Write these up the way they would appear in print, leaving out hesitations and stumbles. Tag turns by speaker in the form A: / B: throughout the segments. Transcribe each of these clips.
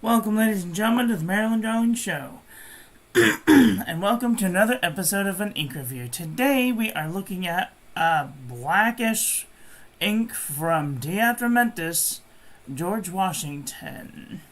A: Welcome, ladies and gentlemen, to the Maryland Drawing Show. And welcome to another episode of an ink review. Today we are looking at a blackish ink from DeAtramentis, George Washington.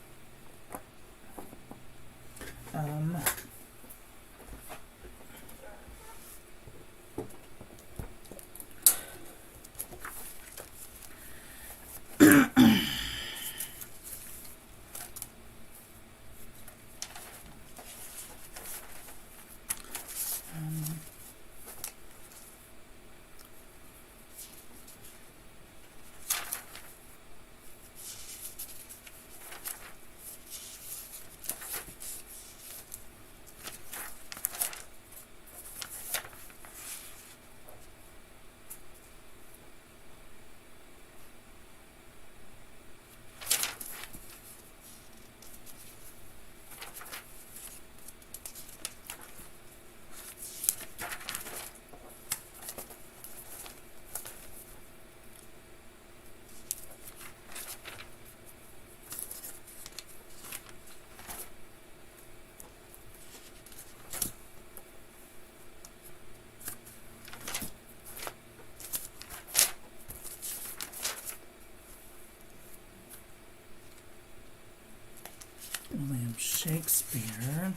A: William Shakespeare.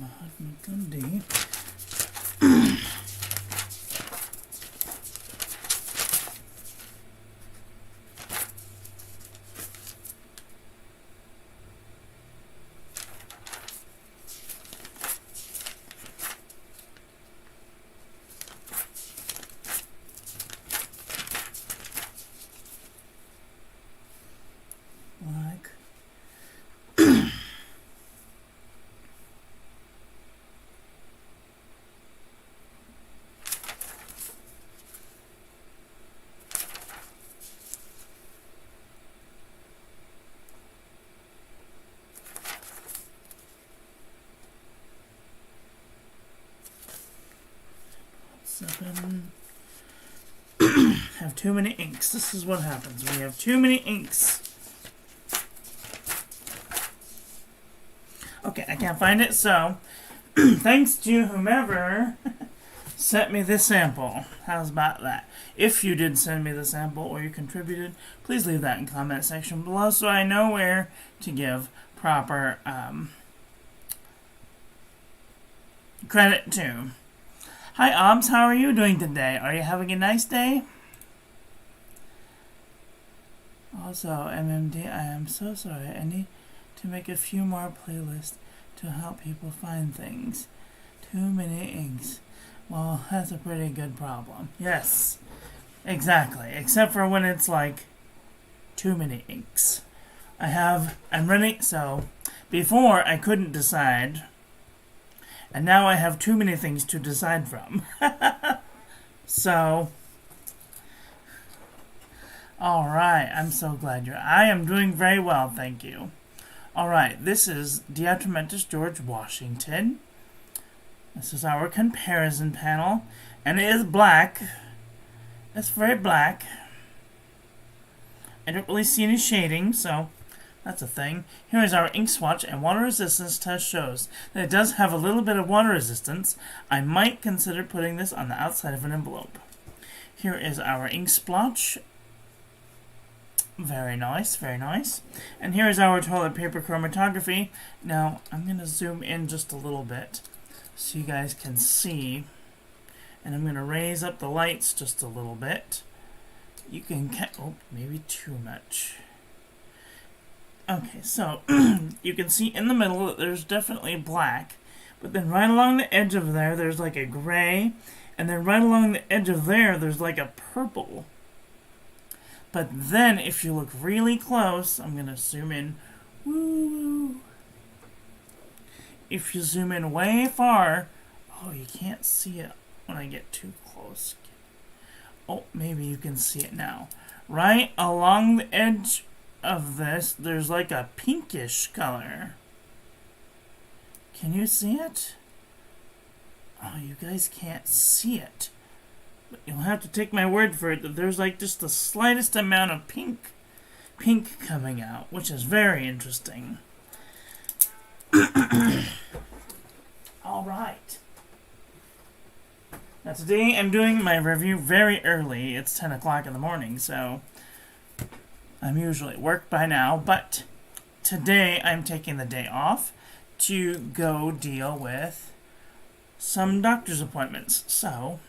A: Mahatma Gandhi. Black. Seven. Have too many inks. This is what happens. We have too many inks. Okay, I can't find it, so thanks to whomever sent me this sample. How's about that? If you did send me the sample or you contributed, please leave that in the comment section below so I know where to give proper credit to. Hi, Obs. How are you doing today? Are you having a nice day? Also, MMD, I am so sorry. I need to make a few more playlists to help people find things. Too many inks. Well, that's a pretty good problem. Yes, exactly. Except for when it's like too many inks. I'm running, so before I couldn't decide. And now I have too many things to decide from. So, alright, I'm so glad I am doing very well, thank you. Alright, this is DeAtramentis George Washington. This is our comparison panel. And it is black. It's very black. I don't really see any shading, so that's a thing. Here is our ink swatch, and water resistance test shows that it does have a little bit of water resistance. I might consider putting this on the outside of an envelope. Here is our ink splotch. Very nice, very nice. And here is our toilet paper chromatography. Now, I'm going to zoom in just a little bit so you guys can see. And I'm going to raise up the lights just a little bit. You can oh, maybe too much. Okay, so you can see in the middle that there's definitely black, but then right along the edge of there, there's like a gray, and then right along the edge of there, there's like a purple. But then, if you look really close, I'm going to zoom in. Woo! If you zoom in way far, oh, you can't see it when I get too close. Oh, maybe you can see it now. Right along the edge of this, there's like a pinkish color. Can you see it? Oh, you guys can't see it. But you'll have to take my word for it that there's like just the slightest amount of pink coming out, which is very interesting. All right. Now today I'm doing my review very early. It's 10 o'clock in the morning, so I'm usually at work by now, but today I'm taking the day off to go deal with some doctor's appointments. So,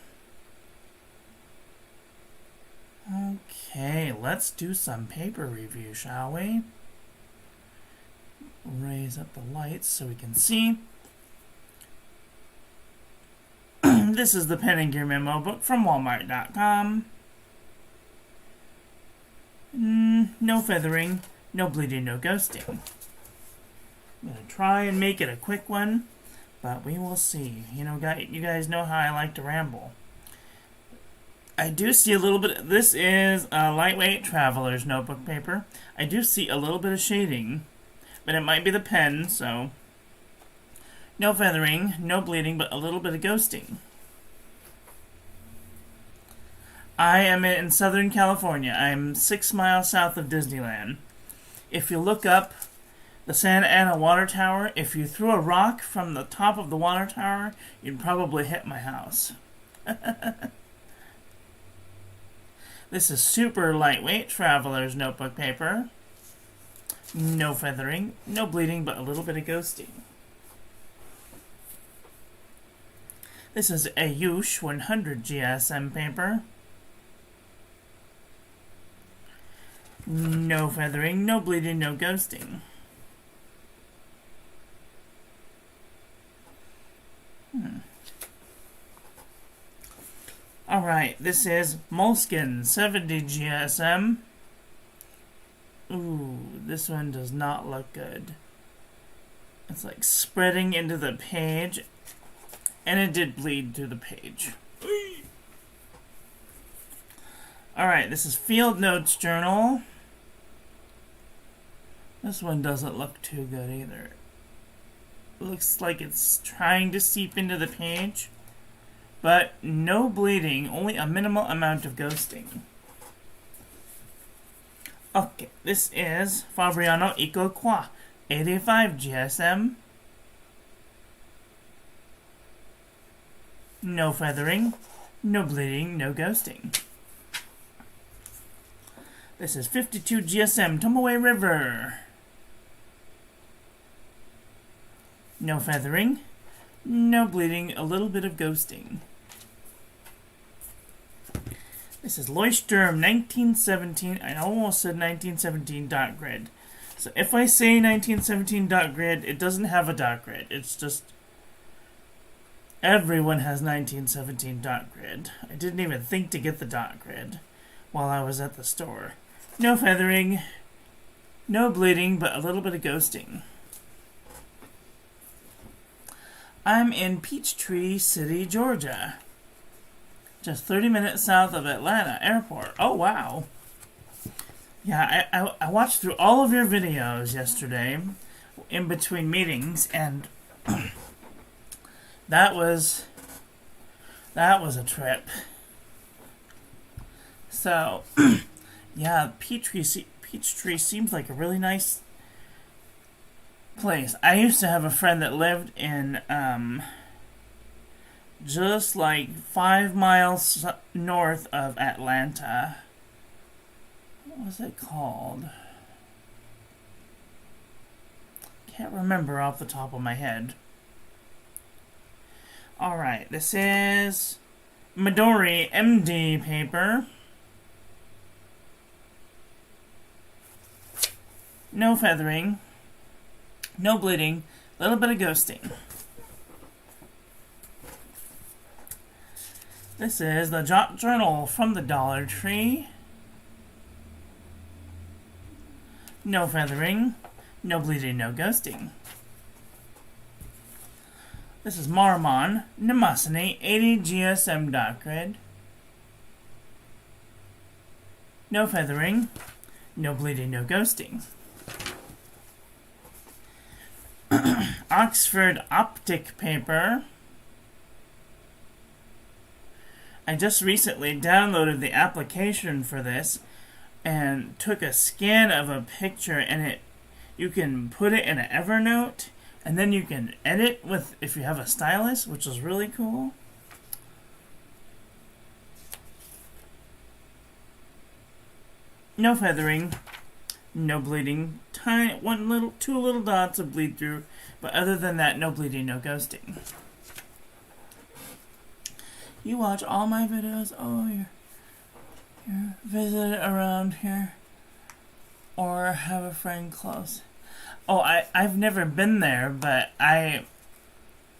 A: okay, let's do some paper review, shall we? Raise up the lights so we can see. This is the Pen and Gear Memo book from Walmart.com. No feathering, no bleeding, no ghosting. I'm going to try and make it a quick one, but we will see. You guys know how I like to ramble. I do see a little bit. This is a lightweight traveler's notebook paper. I do see a little bit of shading, but it might be the pen, so no feathering, no bleeding, but a little bit of ghosting. I am in Southern California. I'm 6 miles south of Disneyland. If you look up the Santa Ana Water Tower, if you threw a rock from the top of the water tower, you'd probably hit my house. This is super lightweight traveler's notebook paper. No feathering, no bleeding, but a little bit of ghosting. This is a Yush 100 GSM paper. No feathering, no bleeding, no ghosting. Alright, this is Moleskin 70 GSM. Ooh, this one does not look good. It's like spreading into the page, and it did bleed through the page. Alright, this is Field Notes Journal. This one doesn't look too good either. It looks like it's trying to seep into the page, but no bleeding, only a minimal amount of ghosting. Okay, this is Fabriano Eco Qua 85 GSM. No feathering, no bleeding, no ghosting. This is 52 GSM Tumaway River. No feathering, no bleeding, a little bit of ghosting. This is Leuchtturm 1917. I almost said 1917 dot grid. So if I say 1917 dot grid, it doesn't have a dot grid. It's just everyone has 1917 dot grid. I didn't even think to get the dot grid while I was at the store. No feathering, no bleeding, but a little bit of ghosting. I'm in Peachtree City, Georgia. Just 30 minutes south of Atlanta Airport. Oh, wow. Yeah, I watched through all of your videos yesterday in between meetings, and that was a trip. So, yeah, Peachtree seems like a really nice place. I used to have a friend that lived in just like 5 miles north of Atlanta. What was it called? Can't remember off the top of my head. Alright, this is Midori MD paper. No feathering. No bleeding, a little bit of ghosting. This is the Jot Journal from the Dollar Tree. No feathering, no bleeding, no ghosting. This is Marmon Mnemosyne 80 GSM dot grid. No feathering. No bleeding, no ghosting. Oxford optic paper. I just recently downloaded the application for this and took a scan of a picture, and you can put it in an Evernote, and then you can edit with if you have a stylus, which is really cool. No feathering, no bleeding. Two little dots of bleed through, but other than that, no bleeding, no ghosting. You watch all my videos. Oh, you're visiting around here, or have a friend close. Oh, I've never been there, but I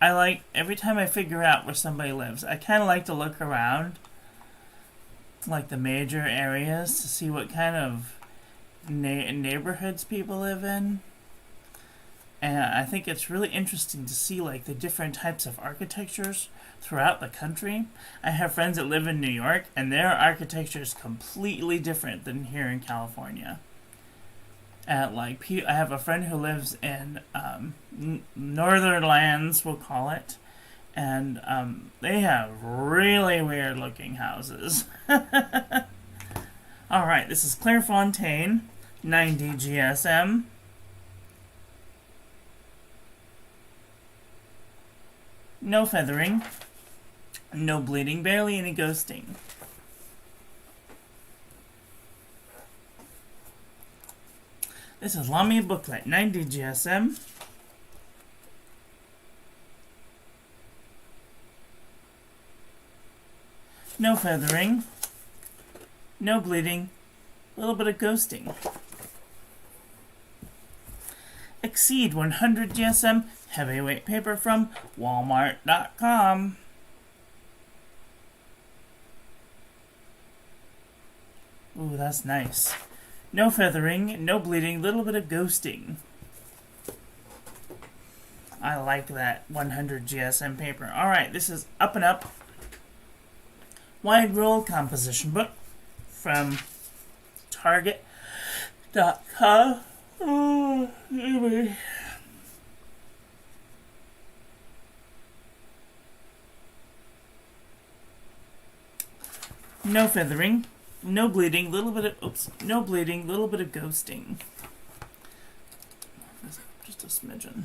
A: like every time I figure out where somebody lives, I kind of like to look around, like the major areas, to see what kind of neighborhoods people live in. And I think it's really interesting to see like the different types of architectures throughout the country. I have friends that live in New York, and their architecture is completely different than here in California. I have a friend who lives in northern lands, we'll call it, and they have really weird looking houses. Alright, this is Clairefontaine, 90 GSM. No feathering, no bleeding, barely any ghosting. This is Lamy Booklet, 90 GSM. No feathering, no bleeding, a little bit of ghosting. Exceed 100 GSM, heavyweight paper from Walmart.com. Ooh, that's nice. No feathering, no bleeding, little bit of ghosting. I like that 100 GSM paper. Alright, this is Up and Up Wide Roll Composition Book from Target.com. Oh, anyway. No feathering, no bleeding, little bit of no bleeding, little bit of ghosting. Just a smidgen.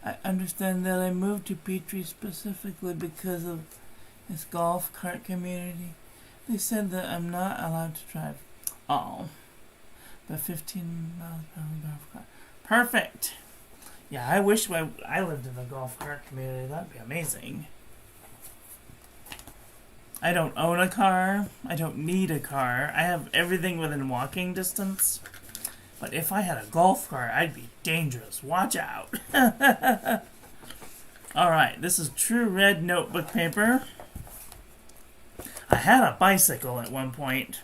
A: I understand that I moved to Petrie specifically because of this golf cart community. They said that I'm not allowed to drive. Oh. But 15 miles per hour golf cart. Perfect. Yeah, I wish I lived in the golf cart community. That'd be amazing. I don't own a car. I don't need a car. I have everything within walking distance. But if I had a golf cart, I'd be dangerous. Watch out. Alright, this is True Red notebook paper. I had a bicycle at one point,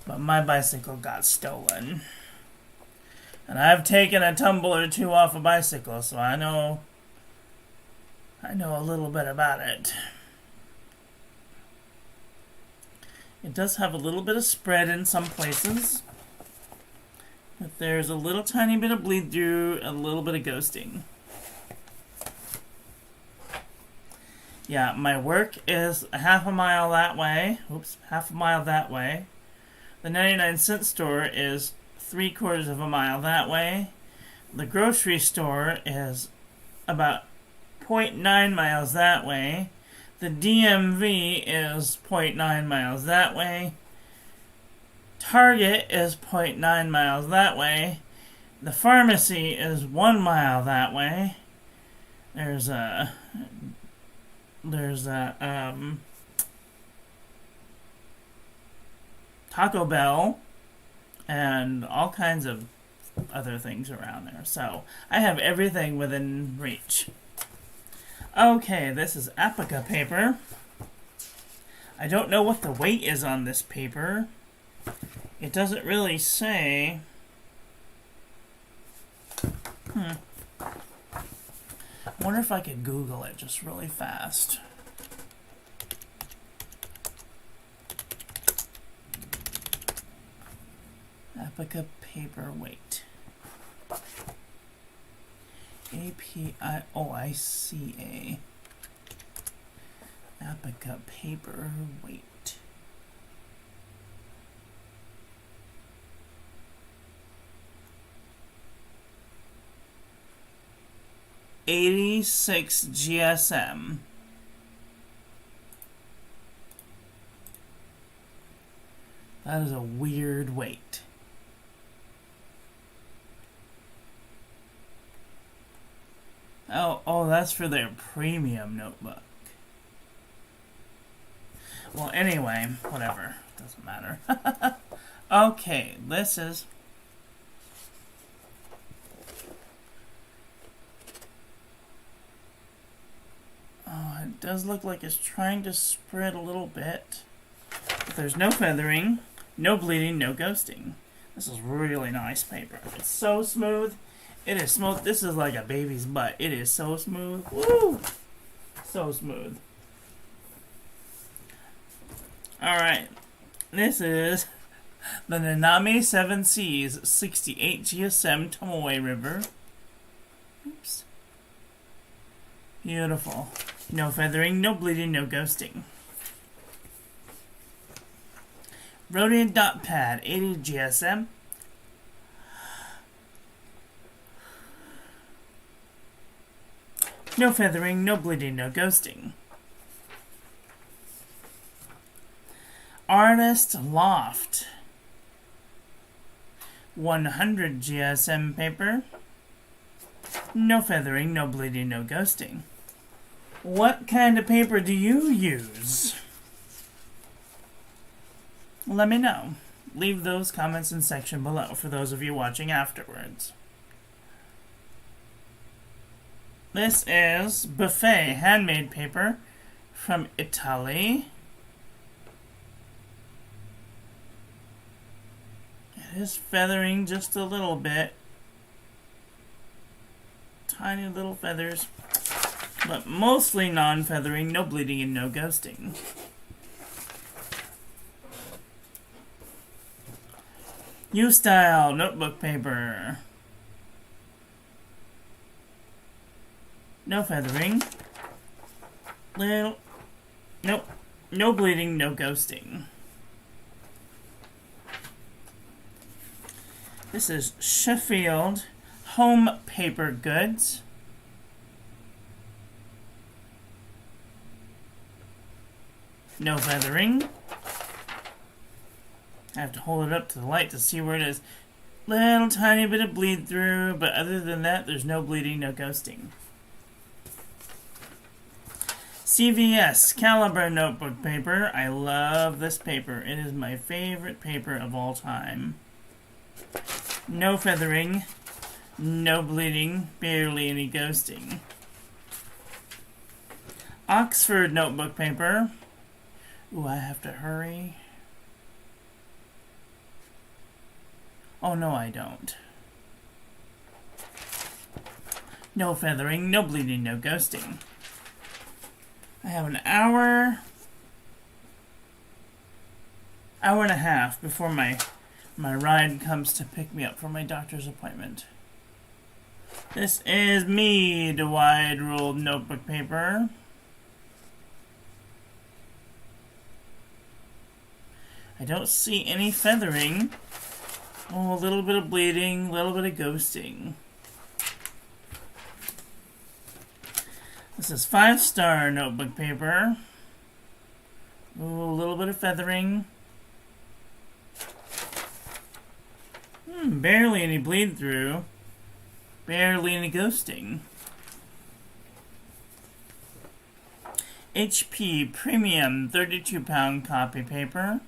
A: but my bicycle got stolen. And I've taken a tumble or two off a bicycle, so I know a little bit about it. It does have a little bit of spread in some places, but there's a little tiny bit of bleed through, a little bit of ghosting. Yeah, my work is a half a mile that way. Oops, half a mile that way. The 99-cent store is 3/4 of a mile that way. The grocery store is about 0.9 miles that way. The DMV is 0.9 miles that way. Target is 0.9 miles that way. The pharmacy is 1 mile that way. There's a Taco Bell and all kinds of other things around there. So I have everything within reach. Okay, this is Apica paper. I don't know what the weight is on this paper. It doesn't really say. I wonder if I could Google it just really fast. Apica paper weight. APIOICA. Apica paper weight. $86 GSM. That is a weird weight. Oh, that's for their premium notebook. Well, anyway, whatever. Doesn't matter. Okay, this is... Oh, it does look like it's trying to spread a little bit. But there's no feathering, no bleeding, no ghosting. This is really nice paper. It's so smooth. It is smooth. This is like a baby's butt. It is so smooth. Woo! So smooth. Alright. This is the Nanami 7Cs 68 GSM Tomoe River. Oops. Beautiful. No feathering, no bleeding, no ghosting. Rhodium dot pad 80 GSM. No feathering, no bleeding, no ghosting. Artist Loft 100 GSM paper. No feathering, no bleeding, no ghosting. What kind of paper do you use? Let me know. Leave those comments in section below for those of you watching afterwards. This is Buffet handmade paper from Italy. It is feathering just a little bit. Tiny little feathers. But mostly non-feathering, no bleeding, and no ghosting. U-Style notebook paper. No feathering. Nope. No bleeding, no ghosting. This is Sheffield Home Paper Goods. No feathering. I have to hold it up to the light to see where it is. Little tiny bit of bleed through, but other than that, there's no bleeding, no ghosting. CVS Caliber notebook paper. I love this paper. It is my favorite paper of all time. No feathering, no bleeding, barely any ghosting. Oxford notebook paper. Ooh, I have to hurry. Oh, no, I don't. No feathering, no bleeding, no ghosting. I have an hour and a half before my ride comes to pick me up for my doctor's appointment. This is Mead wide ruled notebook paper. I don't see any feathering. Oh, a little bit of bleeding, a little bit of ghosting. This is 5-star notebook paper. Ooh, a little bit of feathering. Barely any bleed through. Barely any ghosting. HP Premium 32-pound copy paper.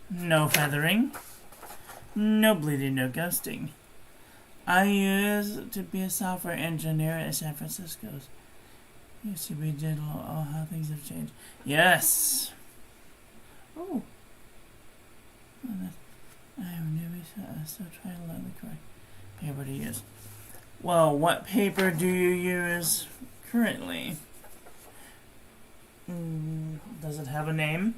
A: No feathering. No bleeding, no ghosting. I used to be a software engineer at San Francisco's. Used to be digital. Oh, how things have changed. Yes. Oh. I'm still trying to learn the correct paper to use. Well, what paper do you use currently? Does it have a name?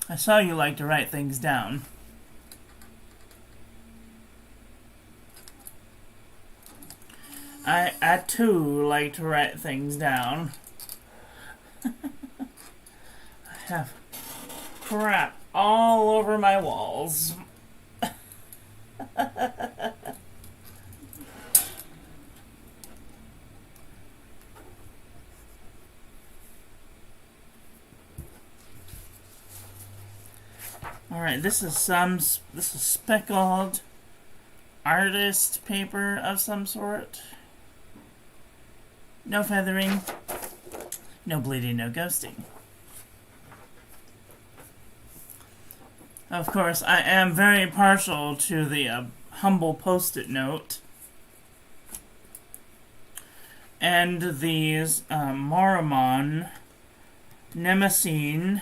A: I saw you like to write things down. I too like to write things down. I have crap all over my walls. Alright, this is speckled artist paper of some sort. No feathering, no bleeding, no ghosting. Of course, I am very partial to the humble post-it note. And these Marimon Nemesine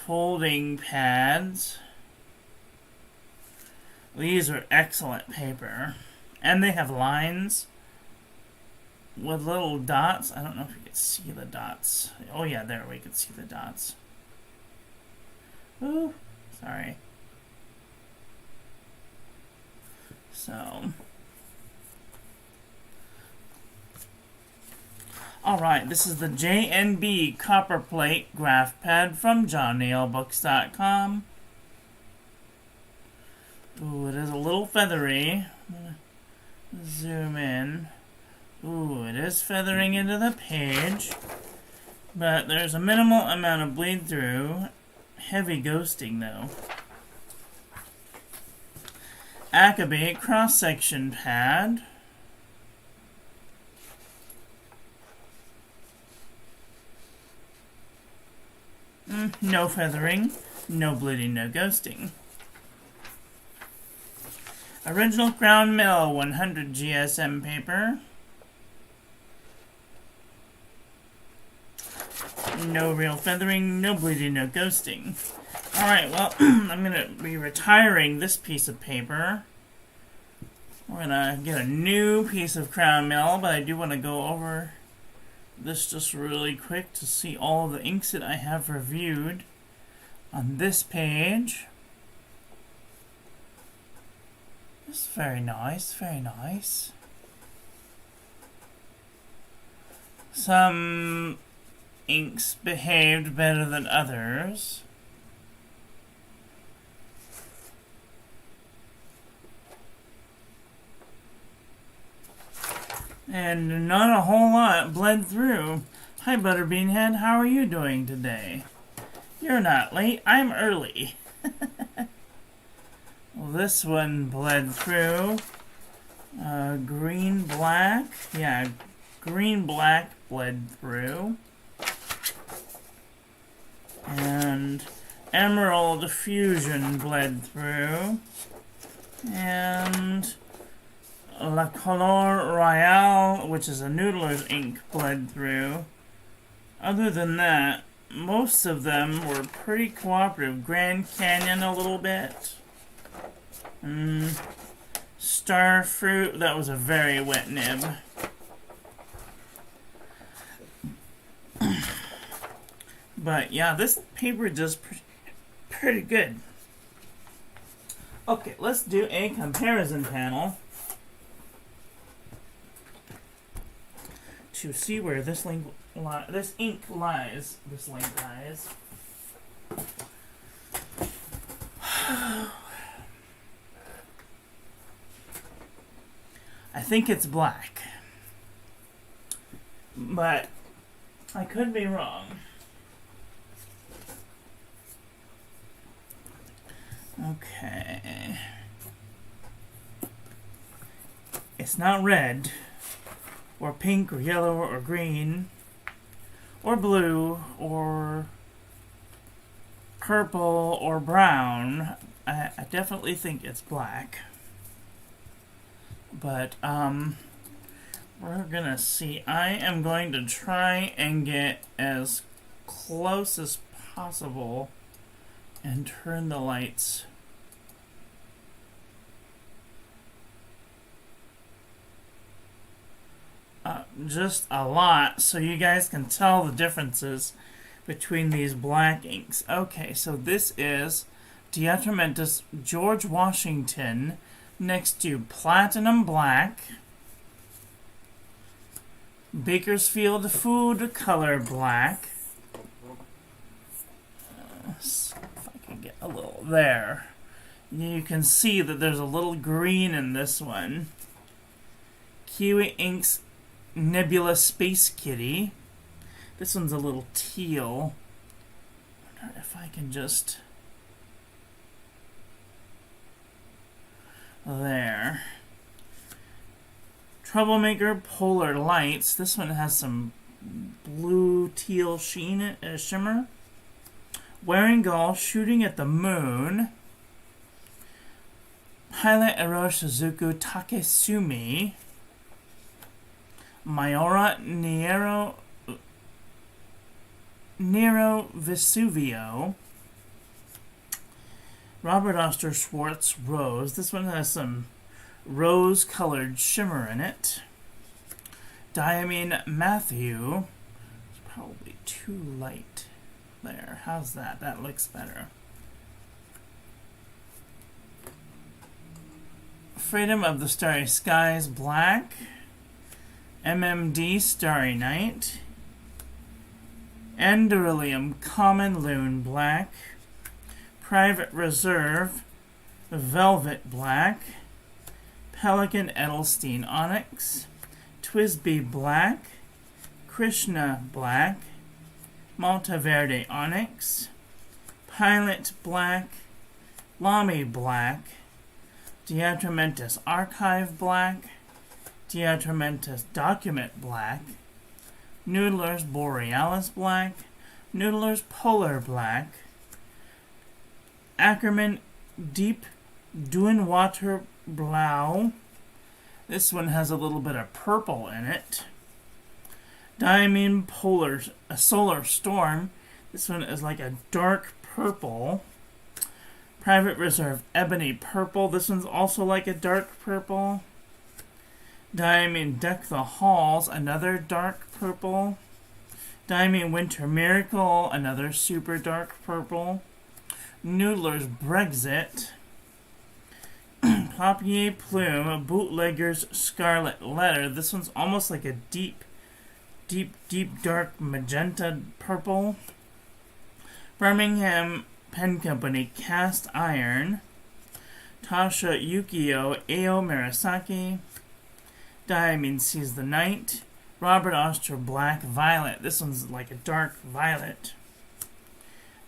A: folding pads. These are excellent paper. And they have lines with little dots. I don't know if you can see the dots. Oh yeah, there we can see the dots. Ooh, sorry. So, alright, this is the JNB Copperplate Graph Pad from JohnNailBooks.com. Ooh, it is a little feathery. I'm gonna zoom in. Ooh, it is feathering into the page. But there's a minimal amount of bleed through. Heavy ghosting, though. Acabate cross-section pad. No feathering, no bleeding, no ghosting. Original Crown Mill 100 GSM paper. No real feathering, no bleeding, no ghosting. Alright, well, I'm going to be retiring this piece of paper. We're going to get a new piece of Crown Mill, but I do want to go over this just really quick to see all of the inks that I have reviewed on this page. It's very nice, very nice. Some inks behaved better than others. And not a whole lot bled through. Hi, Butterbean Head, how are you doing today? You're not late, I'm early. Well, this one bled through. Green, black. Yeah, green, black bled through. And Emerald Fusion bled through. And La Couleur Royale, which is a Noodler's ink, bled through. Other than that, most of them were pretty cooperative. Grand Canyon a little bit. Starfruit, that was a very wet nib. But yeah, this paper does pretty good. Okay, let's do a comparison panel to see where this ink lies. I think it's black, but I could be wrong. Okay. It's not red, or pink, or yellow, or green, or blue, or purple, or brown. I definitely think it's black. But, we're gonna see. I am going to try and get as close as possible and turn the lights up just a lot so you guys can tell the differences between these black inks. Okay, so this is DeAtramentis George Washington next to Platinum Black, Bakersfield Food Color Black. If I can get a little there. You can see that there's a little green in this one. Kiwi Inks Nebula Space Kitty. This one's a little teal. I wonder if I can just... There. Troublemaker Polar Lights. This one has some blue teal shimmer. Wearing Gull Shooting at the Moon. Pilot Eroshi Suzuku Takesumi. Mayora Nero Vesuvio. Robert Oster Schwartz Rose. This one has some rose-colored shimmer in it. Diamine Matthew. It's probably too light there. How's that? That looks better. Freedom of the Starry Skies Black. MMD Starry Night. Enderilium Common Loon Black. Private Reserve Velvet Black. Pelican Edelstein Onyx. Twisby Black. Krishna Black. Malta Verde Onyx. Pilot Black. Lamy Black. DeAtramentis Archive Black. DeAtramentis Document Black. Noodler's Borealis Black. Noodler's Polar Black. Ackerman Deep Duinwater Blau. This one has a little bit of purple in it. Diamine Polar Solar Storm. This one is like a dark purple. Private Reserve Ebony Purple. This one's also like a dark purple. Diamine Deck the Halls. Another dark purple. Diamine Winter Miracle. Another super dark purple. Noodler's Brexit. Papier Plume. Bootlegger's Scarlet Letter. This one's almost like a deep dark magenta purple. Birmingham Pen Company Cast Iron. Tasha Yukio Ao Murasaki. Diamine Sees the Night. Robert Oster Black Violet. This one's like a dark violet.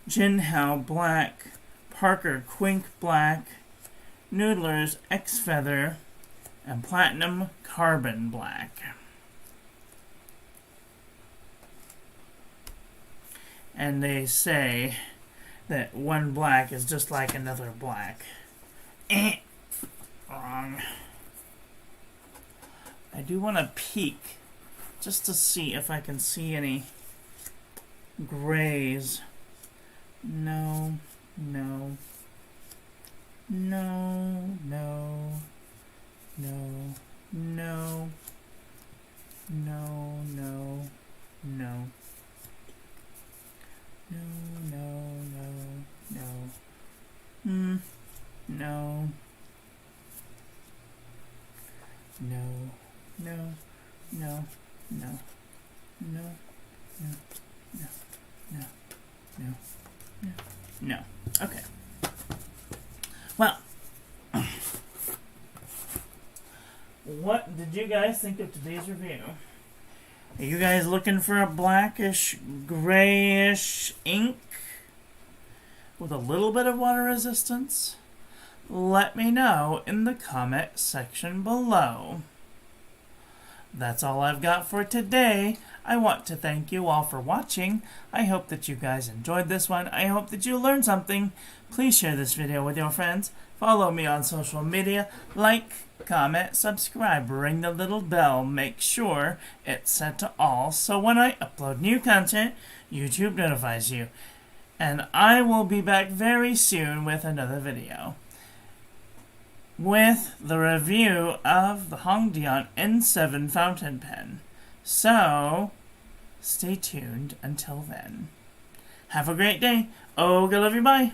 A: Jinhao Black. Parker Quink Black. Noodler's X Feather. And Platinum Carbon Black. And they say that one black is just like another black. Wrong. I do want to peek just to see if I can see any grays. No, no, no, no, no, no, no, no, no. No, no, no, no. No. No. No. No. No. No. No. No. No. No. No. No. Okay. Well, what did you guys think of today's review? Are you guys looking for a blackish, grayish ink with a little bit of water resistance? Let me know in the comment section below. That's all I've got for today. I want to thank you all for watching. I hope that you guys enjoyed this one. I hope that you learned something. Please share this video with your friends. Follow me on social media. Like, comment, subscribe, ring the little bell. Make sure it's set to all so when I upload new content, YouTube notifies you. And I will be back very soon with another video. With the review of the Hongdian N7 fountain pen. So, stay tuned until then. Have a great day. Oh, I love you. Bye.